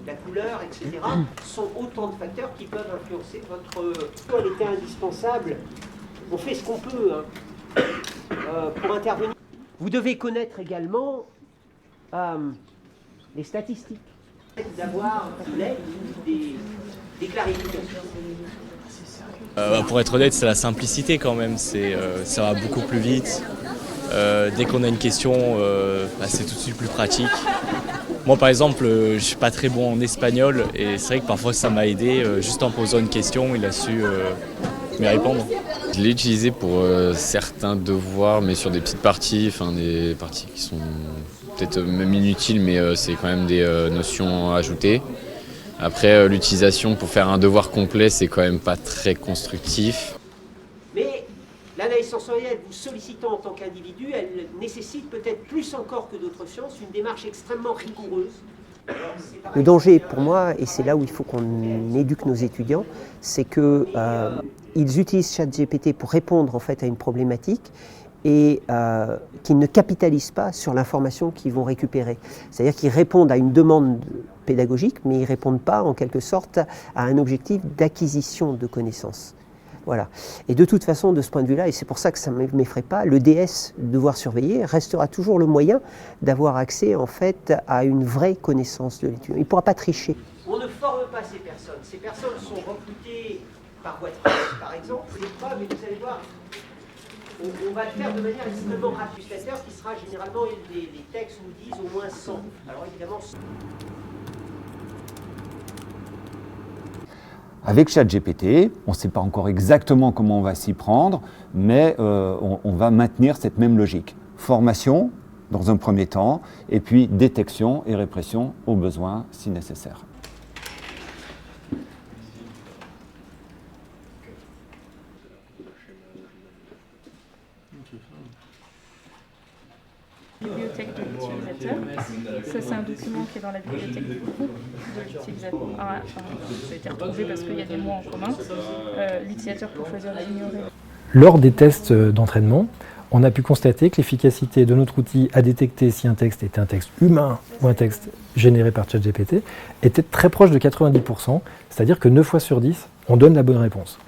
la couleur, etc., sont autant de facteurs qui peuvent influencer votre... Elle était indispensable. On fait ce qu'on peut pour intervenir. Vous devez connaître également les statistiques. D'avoir des clarifications. Pour être honnête, c'est la simplicité quand même. Ça va beaucoup plus vite. Dès qu'on a une question, c'est tout de suite plus pratique. Moi par exemple, je suis pas très bon en espagnol et c'est vrai que parfois ça m'a aidé. Juste en posant une question, il a su m'y répondre. Je l'ai utilisé pour certains devoirs, mais sur des petites parties, des parties qui sont peut-être même inutiles, mais c'est quand même des notions ajoutées. Après, l'utilisation pour faire un devoir complet, c'est quand même pas très constructif. Mais l'analyse sensorielle, vous sollicitant en tant qu'individu, elle nécessite peut-être plus encore que d'autres sciences une démarche extrêmement rigoureuse. Le danger pour moi, et c'est là où il faut qu'on éduque nos étudiants, c'est que ils utilisent ChatGPT pour répondre en fait à une problématique et qu'ils ne capitalisent pas sur l'information qu'ils vont récupérer. C'est-à-dire qu'ils répondent à une demande pédagogique, mais ils ne répondent pas en quelque sorte à un objectif d'acquisition de connaissances. Voilà. Et de toute façon, de ce point de vue-là, et c'est pour ça que ça ne m'effraie pas, le DS, devoir surveiller, restera toujours le moyen d'avoir accès en fait à une vraie connaissance de l'étudiant. Il ne pourra pas tricher. On ne forme pas ces personnes. Ces personnes sont recrutées par voie de presse, par exemple. Mais vous allez voir, on va le faire de manière extrêmement rapide. Qui sera généralement, les textes nous disent au moins 100. Alors évidemment... Avec ChatGPT, on ne sait pas encore exactement comment on va s'y prendre, mais on va maintenir cette même logique. Formation, dans un premier temps, et puis détection et répression au besoin, si nécessaire. Bibliothèque de l'utilisateur. Ça, c'est un document qui est dans la bibliothèque de groupe de l'utilisateur. Ça a été retrouvé parce qu'il y a des mots en commun. L'utilisateur peut choisir d'ignorer. Lors des tests d'entraînement, on a pu constater que l'efficacité de notre outil à détecter si un texte était un texte humain ou un texte généré par ChatGPT était très proche de 90%, c'est-à-dire que 9 fois sur 10, on donne la bonne réponse.